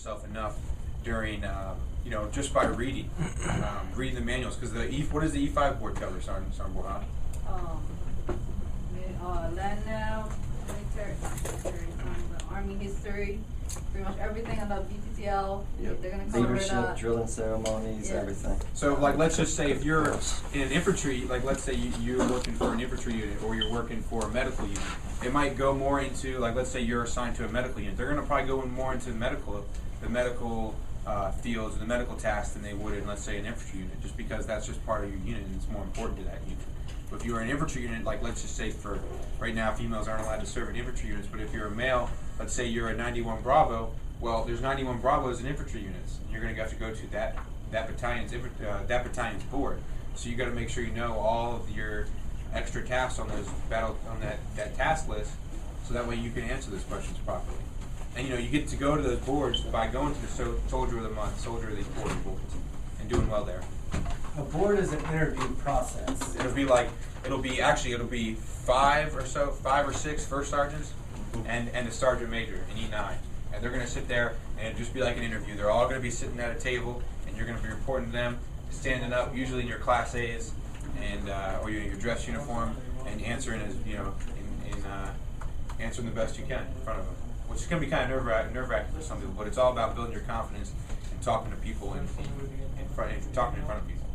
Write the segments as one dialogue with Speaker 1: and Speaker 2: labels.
Speaker 1: yourself enough during, just by reading the manuals. Because what does the E5 board tell you, Sergeant Bohan?
Speaker 2: Land now, military, Army history, pretty much everything about BTTL.
Speaker 3: Yep.
Speaker 2: They're going to cover
Speaker 3: Leadership, drilling ceremonies, everything.
Speaker 1: So, let's just say if you're in an infantry, let's say you're working for an infantry unit or you're working for a medical unit, it might go more into, let's say you're assigned to a medical unit. They're going to probably go more into the medical fields and the medical tasks than they would in, let's say, an infantry unit, just because that's just part of your unit and it's more important to that unit. But if you're an infantry unit, let's just say for right now, females aren't allowed to serve in infantry units, but if you're a male, let's say you're a 91 Bravo, well, there's 91 Bravos in infantry units. And you're going to have to go to that battalion's board. So you got to make sure you know all of your extra tasks on that task list, so that way you can answer those questions properly. And you get to go to those boards by going to the Soldier of the Month, Soldier of the Quarter boards, and doing well there.
Speaker 4: A board is an interview process.
Speaker 1: It'll be 5 or 6 first sergeants and a sergeant major in E9. And they're going to sit there and it'll just be like an interview. They're all going to be sitting at a table and you're going to be reporting to them, standing up, usually in your Class A's and or your dress uniform, and answering answering the best you can in front of them. Which is going to be kind of nerve-wracking for some people, but it's all about building your confidence and talking to people talking in front of people.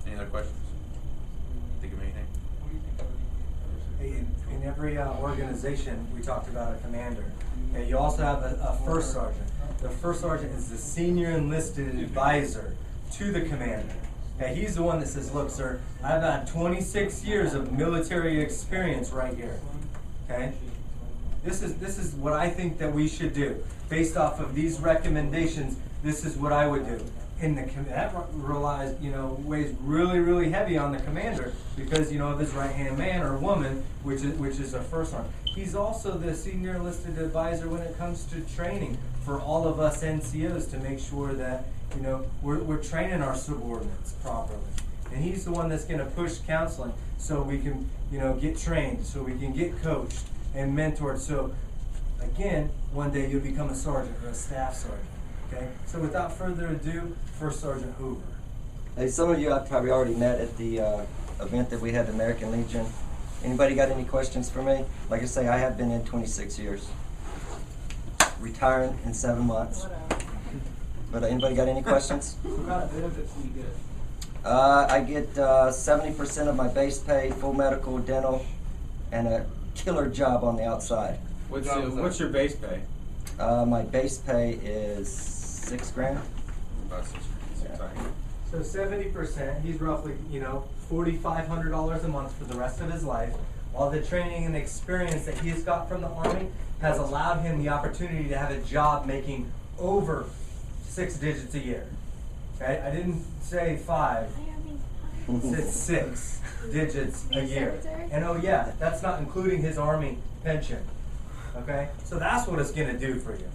Speaker 1: Any other questions? Think of anything?
Speaker 4: In every organization, we talked about a commander. Okay, you also have a first sergeant. The first sergeant is the senior enlisted advisor to the commander. Okay, he's the one that says, look, sir, I've had 26 years of military experience right here. Okay? This is what I think that we should do. Based off of these recommendations, this is what I would do. And that relies, weighs really, really heavy on the commander because, of his right-hand man or woman, which is a first one. He's also the senior enlisted advisor when it comes to training for all of us NCOs to make sure that, we're training our subordinates properly. And he's the one that's going to push counseling so we can, get trained, so we can get coached and mentored. So, again, one day you'll become a sergeant or a staff sergeant. Okay, so without further ado, First Sergeant Hoover.
Speaker 3: Hey, some of you I've probably already met at the event that we had at American Legion. Anybody got any questions for me? Like I say, I have been in 26 years. Retiring in 7 months. But anybody got any questions?
Speaker 5: What kind of benefits do you get?
Speaker 3: I get 70% of my base pay, full medical, dental, and a killer job on the outside.
Speaker 1: What's your base pay?
Speaker 3: My base pay is $6,000.
Speaker 1: About $6,000.
Speaker 4: So 70%, he's roughly, $4,500 a month for the rest of his life, while the training and experience that he's got from the Army has allowed him the opportunity to have a job making over 6 digits a year. Okay? I didn't say 5, I said 6 digits a year. And that's not including his Army pension. Okay? So that's what it's going to do for you.